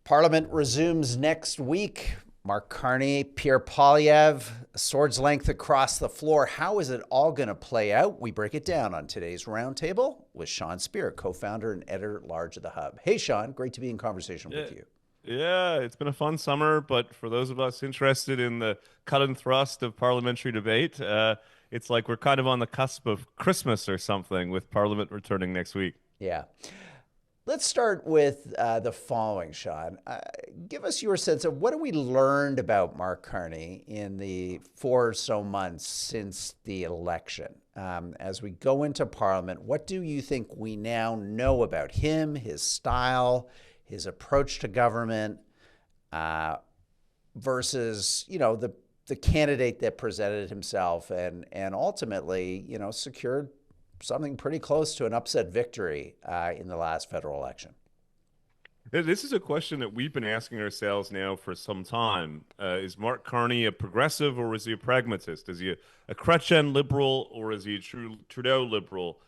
Parliament resumes next week. Mark Carney, Pierre Poilievre, swords length across the floor. How is it all going to play out? We break it down on today's roundtable with Sean Speer, co-founder and editor-at-large of The Hub. Hey, Sean, great to be in conversation with you. Yeah, it's been a fun summer, but for those of us interested in the cut and thrust of parliamentary debate, it's like we're kind of on the cusp of Christmas or something with Parliament returning next week. Yeah. Let's start with the following, Sean. Give us your sense of what have we learned about Mark Carney in the 4 or so months since the election. As we go into Parliament, what do you think we now know about him, his style, his approach to government, versus, the candidate that presented himself and ultimately, secured something pretty close to an upset victory in the last federal election? This is a question that we've been asking ourselves now for some time. Is Mark Carney a progressive or is he a pragmatist? Is he a Chrétien liberal or is he a true Trudeau liberal?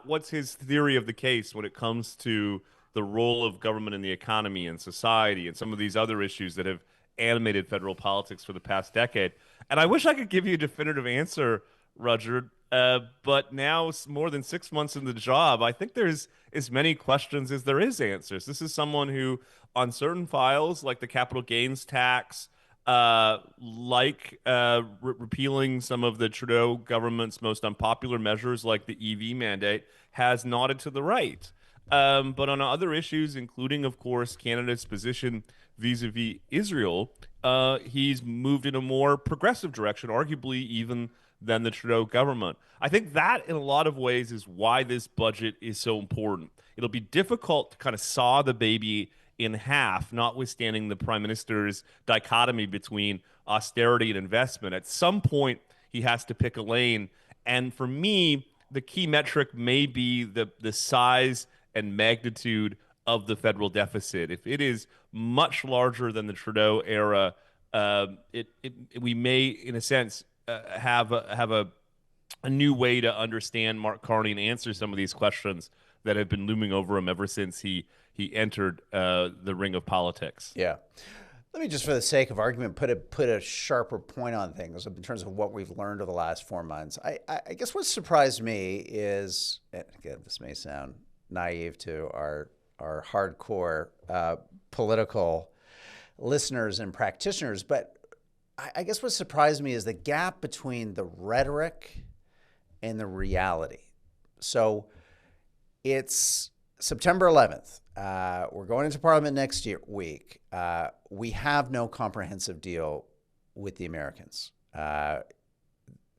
What's his theory of the case when it comes to the role of government in the economy and society and some of these other issues that have animated federal politics for the past decade? And I wish I could give you a definitive answer, Roger. But now, more than 6 months in the job, I think there's as many questions as there is answers. This is someone who, on certain files like the capital gains tax, repealing some of the Trudeau government's most unpopular measures like the EV mandate, has nodded to the right. But on other issues, including, of course, Canada's position vis-a-vis Israel, he's moved in a more progressive direction, arguably even than the Trudeau government. I think that in a lot of ways is why this budget is so important. It'll be difficult to kind of saw the baby in half, notwithstanding the Prime Minister's dichotomy between austerity and investment. At some point, he has to pick a lane. And for me, the key metric may be the size and magnitude of the federal deficit. If it is much larger than the Trudeau era, we may, in a sense, have a new way to understand Mark Carney and answer some of these questions that have been looming over him ever since he entered the ring of politics. Yeah. Let me just, for the sake of argument, put a sharper point on things in terms of what we've learned over the last 4 months. I guess what surprised me is, and again, this may sound naive to our hardcore political listeners and practitioners, but I guess what surprised me is the gap between the rhetoric and the reality. So it's September 11th. We're going into Parliament next week. We have no comprehensive deal with the Americans.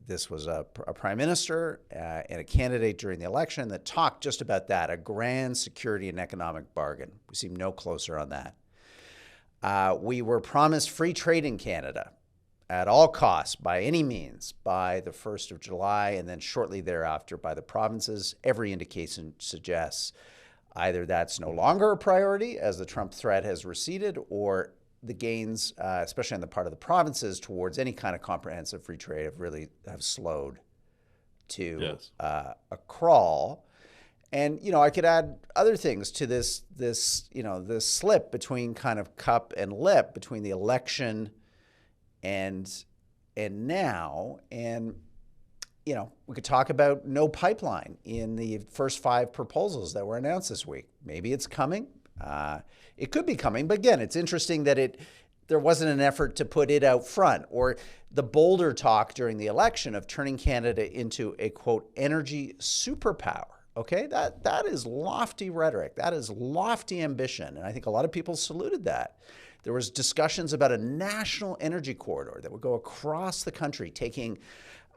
This was a prime minister and a candidate during the election that talked just about that, a grand security and economic bargain. We seem no closer on that. We were promised free trade in Canada at all costs, by any means, by the 1st of July, and then shortly thereafter by the provinces. Every indication suggests either that's no longer a priority as the Trump threat has receded, or the gains, especially on the part of the provinces, towards any kind of comprehensive free trade have slowed to a crawl. And, I could add other things to this slip between kind of cup and lip between the election and now. And, we could talk about no pipeline in the first 5 proposals that were announced this week. Maybe it's coming. It could be coming. But again, it's interesting that there wasn't an effort to put it out front, or the bolder talk during the election of turning Canada into a, quote, energy superpower. Okay, that is lofty rhetoric. That is lofty ambition. And I think a lot of people saluted that. There was discussions about a national energy corridor that would go across the country, taking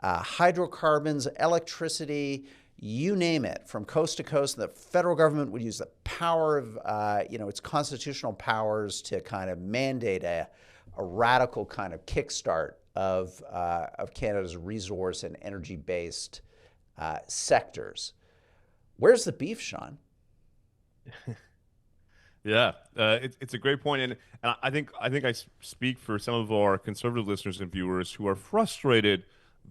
hydrocarbons, electricity, you name it, from coast to coast. The federal government would use the power of its constitutional powers to kind of mandate a radical kind of kickstart of Canada's resource and energy-based sectors. Where's the beef, Sean? Yeah, it's a great point, and I think I speak for some of our conservative listeners and viewers who are frustrated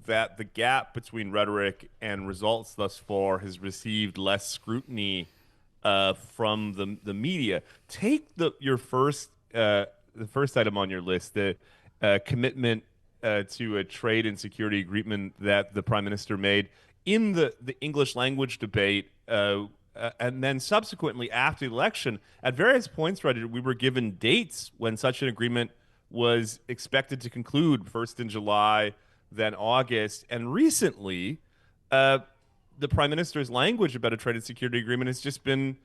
that the gap between rhetoric and results thus far has received less scrutiny from the media. Take your first the first item on your list, the commitment to a trade and security agreement that the Prime Minister made in the English language debate, and then subsequently after the election, at various points, Rudyard, we were given dates when such an agreement was expected to conclude, first in July, then August, and recently, uh, the Prime Minister's language about a trade and security agreement has just been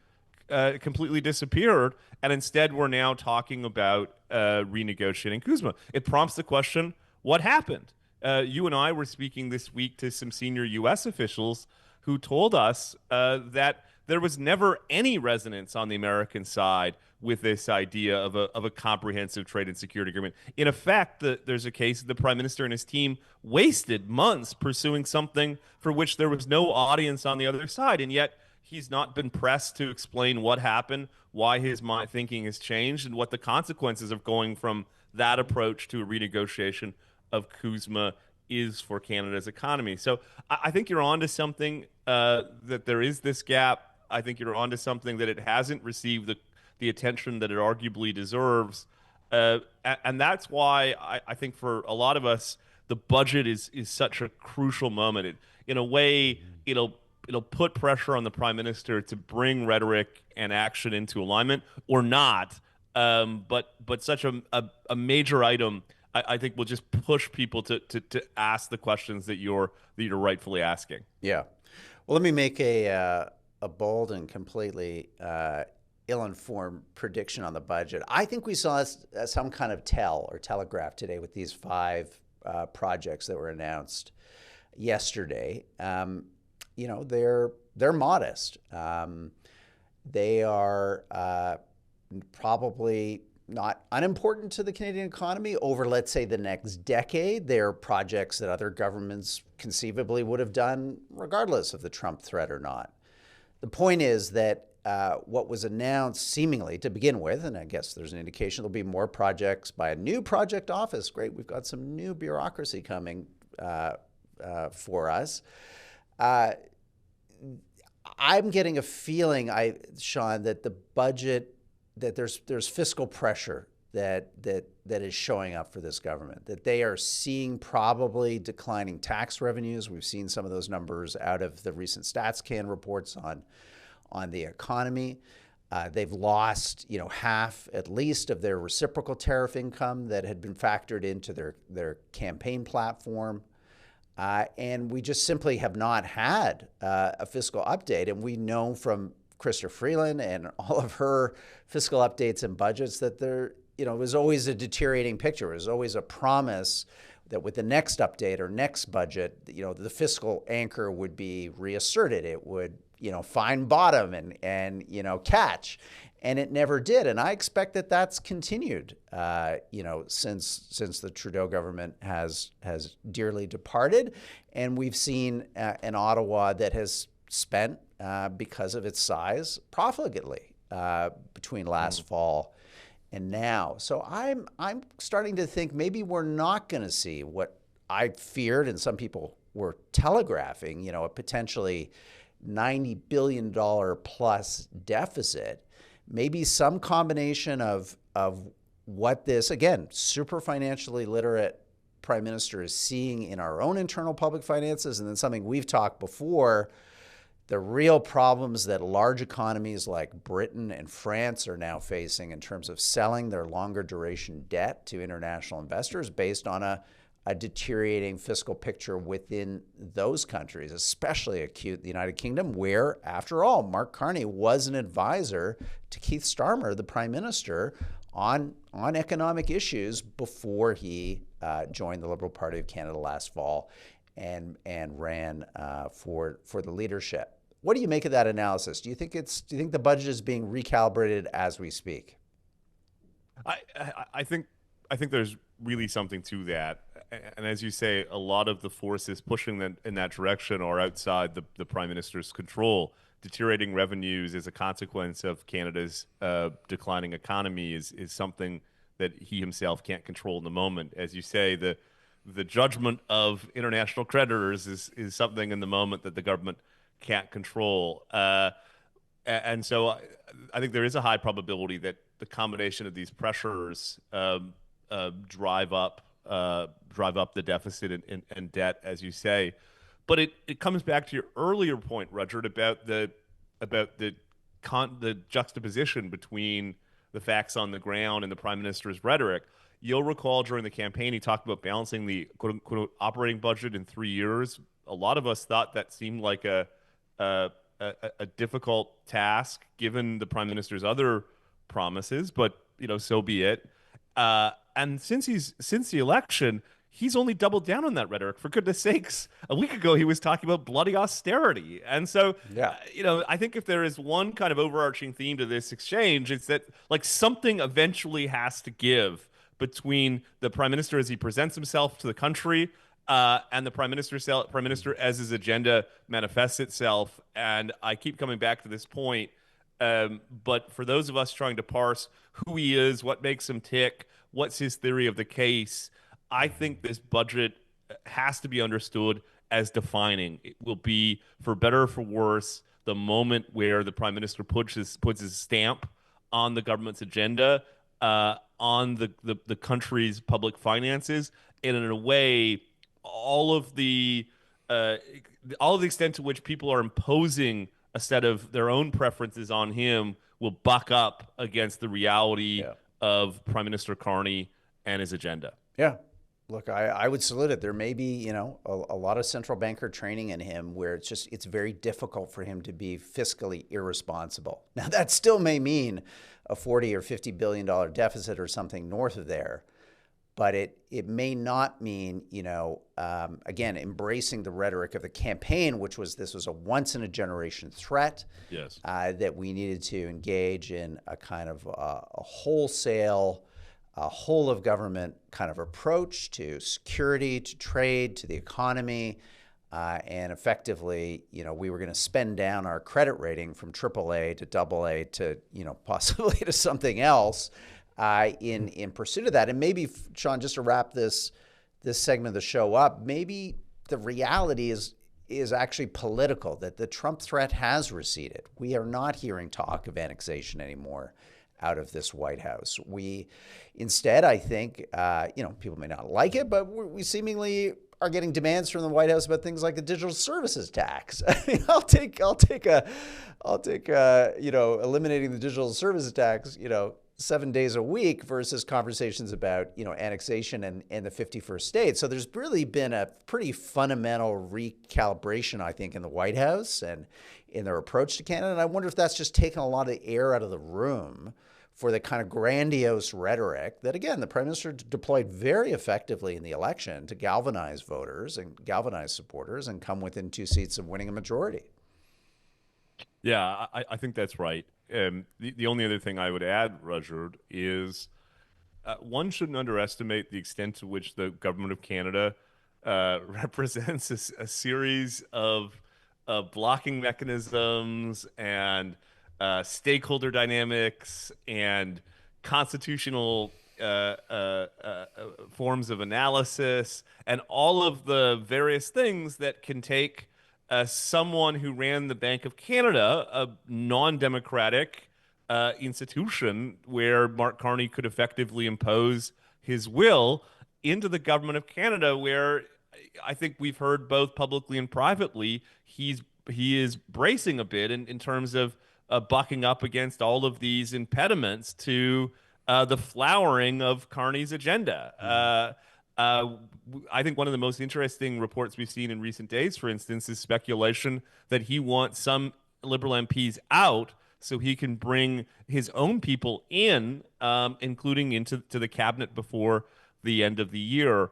completely disappeared, and instead we're now talking about renegotiating Kuzma. It prompts the question, what happened? You and I were speaking this week to some senior U.S. officials who told us that there was never any resonance on the American side with this idea of a comprehensive trade and security agreement. In effect, there's a case the Prime Minister and his team wasted months pursuing something for which there was no audience on the other side, and yet he's not been pressed to explain what happened, why his mind thinking has changed, and what the consequences of going from that approach to a renegotiation of Kuzma is for Canada's economy. So I think you're onto something, that there is this gap. I think you're onto something that it hasn't received the attention that it arguably deserves. And that's why I think for a lot of us, the budget is such a crucial moment. In a way, it'll put pressure on the Prime Minister to bring rhetoric and action into alignment or not. But such a major item, I think, will just push people to ask the questions that you're rightfully asking. Yeah. Well, let me make a bold and completely ill-informed prediction on the budget. I think we saw some kind of telegraph today with these 5 projects that were announced yesterday. They're modest. They are probably not unimportant to the Canadian economy over, let's say, the next decade. They're projects that other governments conceivably would have done regardless of the Trump threat or not. The point is that what was announced seemingly to begin with, and I guess there's an indication there'll be more projects by a new project office. Great, we've got some new bureaucracy coming for us. I'm getting a feeling, Sean, that the budget, that there's fiscal pressure that is showing up for this government, that they are seeing probably declining tax revenues. We've seen some of those numbers out of the recent StatsCan reports on the economy. They've lost, half at least of their reciprocal tariff income that had been factored into their campaign platform. And we just simply have not had a fiscal update. And we know from Chrysler Freeland and all of her fiscal updates and budgets that it was always a deteriorating picture. It was always a promise that with the next update or next budget, the fiscal anchor would be reasserted. It would, find bottom and catch. And it never did. And I expect that that's continued, since the Trudeau government has dearly departed. And we've seen an Ottawa that has spent, because of its size, profligately between last fall and now. So I'm starting to think maybe we're not going to see what I feared and some people were telegraphing, a potentially $90 billion plus deficit. Maybe some combination of what this, again, super financially literate Prime Minister is seeing in our own internal public finances, and then something we've talked before, the real problems that large economies like Britain and France are now facing in terms of selling their longer duration debt to international investors based on a deteriorating fiscal picture within those countries, especially acute in the United Kingdom, where, after all, Mark Carney was an advisor to Keith Starmer, the Prime Minister, on economic issues before he joined the Liberal Party of Canada last fall and ran for the leadership. What do you make of that analysis? Do you think the budget is being recalibrated as we speak? I think there's really something to that. And as you say, a lot of the forces pushing in that direction are outside the Prime Minister's control. Deteriorating revenues as a consequence of Canada's declining economy is something that he himself can't control in the moment. As you say, the judgment of international creditors is something in the moment that the government can't control. And so I think there is a high probability that the combination of these pressures drive up the deficit and debt, as you say. But it comes back to your earlier point, Rudyard, about the juxtaposition between the facts on the ground and the prime minister's rhetoric. You'll recall during the campaign, he talked about balancing the quote unquote operating budget in 3 years. A lot of us thought that seemed like a difficult task given the prime minister's other promises, but so be it. And since the election, he's only doubled down on that rhetoric. For goodness sakes, a week ago he was talking about bloody austerity. And so, Yeah. I think if there is one kind of overarching theme to this exchange, it's that like something eventually has to give between the prime minister as he presents himself to the country and the prime minister as his agenda manifests itself. And I keep coming back to this point. But for those of us trying to parse who he is, what makes him tick, what's his theory of the case, I think this budget has to be understood as defining. It will be, for better or for worse, the moment where the prime minister puts his stamp on the government's agenda, on the country's public finances, and in a way, all of the extent to which people are imposing a set of their own preferences on him will buck up against the reality of Prime Minister Carney and his agenda. Yeah. Look, I would salute it. There may be, a lot of central banker training in him where it's very difficult for him to be fiscally irresponsible. Now, that still may mean a $40 or $50 billion deficit or something north of there, but it may not mean, again, embracing the rhetoric of the campaign, this was a once-in-a-generation threat. Yes. That we needed to engage in a kind of a wholesale, whole of government kind of approach to security, to trade, to the economy. And effectively, we were going to spend down our credit rating from AAA to AA to, possibly to something else in pursuit of that. And maybe, Sean, just to wrap this segment of the show up, maybe the reality is actually political, that the Trump threat has receded. We are not hearing talk of annexation anymore out of this White House. We instead, I think, people may not like it, but we seemingly are getting demands from the White House about things like the digital services tax. I mean, I'll take eliminating the digital services tax, 7 days a week versus conversations about, annexation and the 51st state. So there's really been a pretty fundamental recalibration, I think, in the White House and in their approach to Canada. And I wonder if that's just taken a lot of the air out of the room for the kind of grandiose rhetoric that, again, the prime minister deployed very effectively in the election to galvanize voters and galvanize supporters and come within 2 seats of winning a majority. Yeah, I think that's right. The only other thing I would add, Rudyard, is one shouldn't underestimate the extent to which the government of Canada represents a series of blocking mechanisms and stakeholder dynamics and constitutional forms of analysis and all of the various things that can take someone who ran the Bank of Canada, a non-democratic institution where Mark Carney could effectively impose his will, into the government of Canada, where I think we've heard both publicly and privately he is bracing a bit in terms of bucking up against all of these impediments to the flowering of Carney's agenda. I think one of the most interesting reports we've seen in recent days, for instance, is speculation that he wants some Liberal MPs out so he can bring his own people in, including into the cabinet before the end of the year.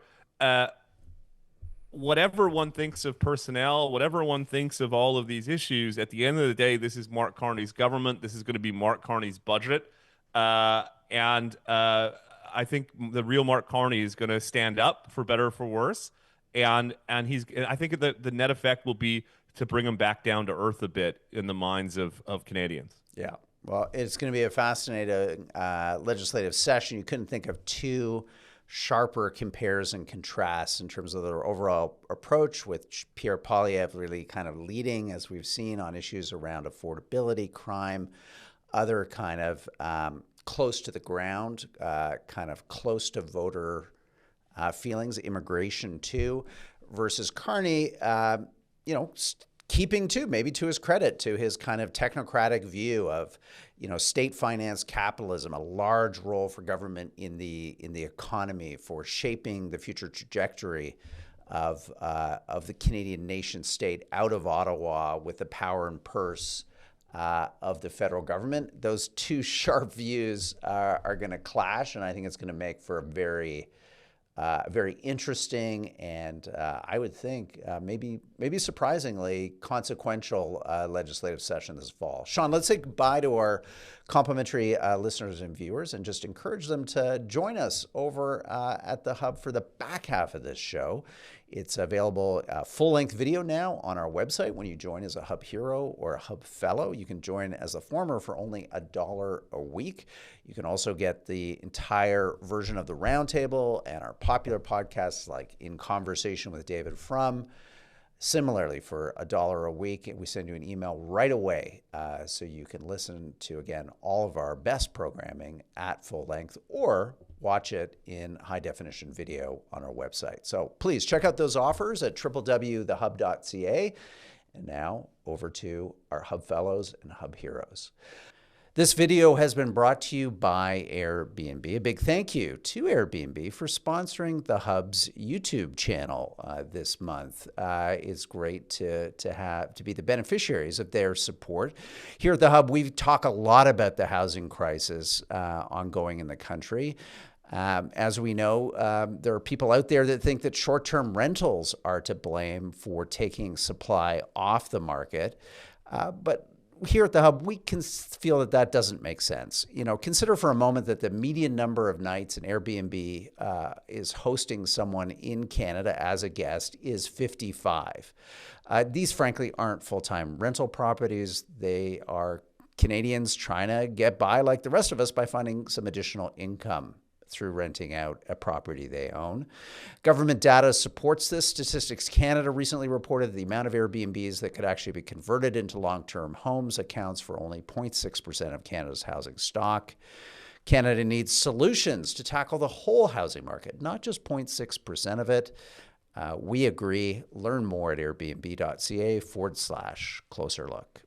Whatever one thinks of personnel, whatever one thinks of all of these issues, at the end of the day, this is Mark Carney's government. This is going to be Mark Carney's budget. And I think the real Mark Carney is going to stand up, for better or for worse. And I think the net effect will be to bring him back down to earth a bit in the minds of Canadians. Yeah. Well, it's going to be a fascinating legislative session. You couldn't think of two sharper compares and contrasts in terms of their overall approach, with Pierre Poilievre really kind of leading, as we've seen, on issues around affordability, crime, other kind of close to the ground, kind of close to voter feelings, immigration too, versus Carney, keeping to, maybe to his credit, to his kind of technocratic view of, state finance capitalism, a large role for government in the economy for shaping the future trajectory of the Canadian nation state out of Ottawa with the power and purse of the federal government. Those two sharp views are going to clash, and I think it's going to make for a very interesting and I would think maybe surprisingly consequential legislative session this fall. Sean, let's say goodbye to our complimentary listeners and viewers and just encourage them to join us over at the Hub for the back half of this show. It's available full-length video now on our website when you join as a Hub Hero or a Hub Fellow. You can join as a former for only $1 a week. You can also get the entire version of the Roundtable and our popular podcasts like In Conversation with David Frum. Similarly, for $1 a week, we send you an email right away so you can listen to, again, all of our best programming at full length or watch it in high-definition video on our website. So please check out those offers at www.thehub.ca. And now over to our Hub Fellows and Hub Heroes. This video has been brought to you by Airbnb. A big thank you to Airbnb for sponsoring the Hub's YouTube channel this month. It's great to be the beneficiaries of their support. Here at the Hub, we talk a lot about the housing crisis ongoing in the country. As we know, there are people out there that think that short-term rentals are to blame for taking supply off the market. But here at the Hub, we can feel that that doesn't make sense. Consider for a moment that the median number of nights an Airbnb is hosting someone in Canada as a guest is 55. These, frankly, aren't full-time rental properties. They are Canadians trying to get by like the rest of us by finding some additional income through renting out a property they own. Government data supports this. Statistics Canada recently reported the amount of Airbnbs that could actually be converted into long-term homes accounts for only 0.6% of Canada's housing stock. Canada needs solutions to tackle the whole housing market, not just 0.6% of it. We agree. Learn more at airbnb.ca/closer look.